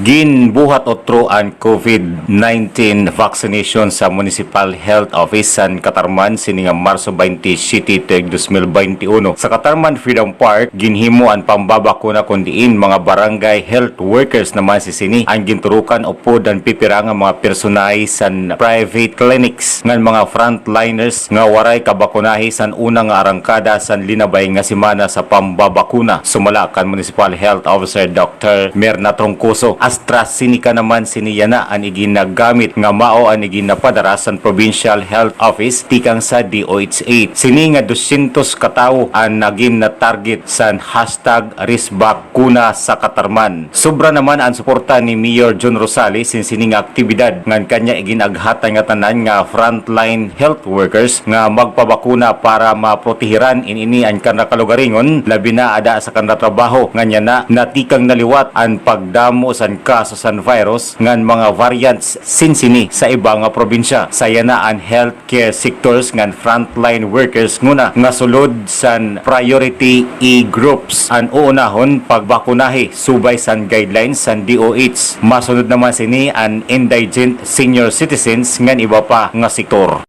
Ginbuhat otro ang COVID-19 vaccination sa Municipal Health Office sa Katarman sininga Marso 27, 2021. Sa Katarman Freedom Park, ginhimo ang pambabakuna kundiin mga barangay health workers naman si sini ang ginturukan upod ang pipirang mga personay sa private clinics ngan mga frontliners nga waray kabakunahi sa unang arangkada sa linabay nga simana sa pambabakuna. Sumala kan Municipal Health Officer Dr. Merna Troncoso. AstraZeneca naman siniyana ang iginagamit nga mao ang iginapadara sa Provincial Health Office tikang sa DOH8. Sini nga 200 katawo ang naging na target sa #RisBakuna sa Katarman. Sobra naman ang suporta ni Mayor John Rosales sini nga aktibidad ngan kanya iginaghatay nga tanan nga frontline health workers nga magpabakuna para maprotehiran ini ang kanakalugaringon labi na ada sa kanra trabaho nganya na natikang naliwat ang pagdamo sa kaso sa virus ngan mga variants sinsini sa ibang probinsya. Saya na ang healthcare sectors ngan frontline workers nguna nga sulod sa priority E groups ang uunahon pagbakunahi subay sa guidelines sa DOH. Masunod naman sini ang indigent senior citizens ngan iba pa nga sektor.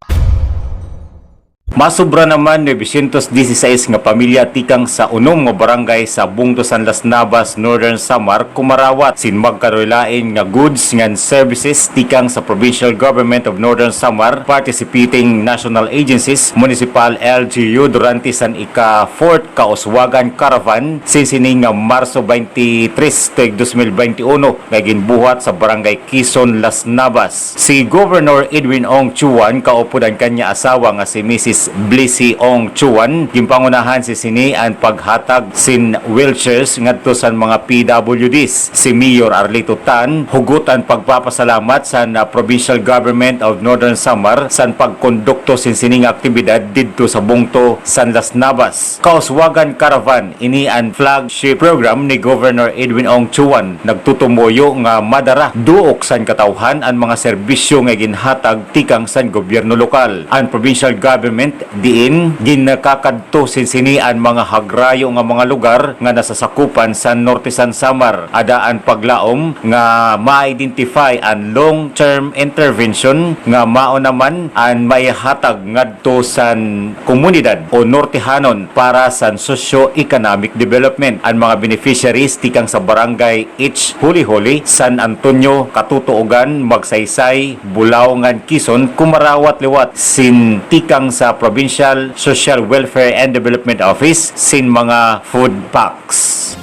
Masubra naman 916 nga pamilya tikang sa unom nga barangay sa Bungto San Las Navas, Northern Samar kumarawat sin magkarulain nga goods ngan services tikang sa Provincial Government of Northern Samar participating national agencies municipal LGU durante san ika-4th kauswagan caravan sinsining nga Marso 23, 2021 nga ginbuhat sa barangay Quezon, Las Navas. Si Governor Edwin Ong Chuan kaupod ang kanya asawa nga si Mrs. Blissy Ong Chuan gimpangunahan si sini ang paghatag sin wheelchairs ngadto sa mga PWDs. Si Mayor Arlito Tan hugutan pagpapasalamat sa Provincial Government of Northern Samar sa pagkondukto sin sining aktibidad didto sa Bungto, San Las Navas. Kauswagan Caravan ini ang flagship program ni Governor Edwin Ong Chuan nagtutumoyo nga madara duok san katawhan ang mga serbisyo nga ginhatag tikang san gobyerno lokal. Ang provincial government diin ginakakadto sinsini ang mga hagrayo nga mga lugar nga nasasakupan sa Norte San Samar. Adaan paglaom nga ma-identify ang long-term intervention nga mao naman ang maihatag ngadto sa komunidad o Nortehanon para sa socio-economic development. Ang mga beneficiaries tikang sa barangay H. Huli-Huli, San Antonio, Katutuogan, Magsaysay, Bulaongan, Quezon kumarawat-liwat sin tikang sa Provincial Social Welfare and Development Office sin mga food packs.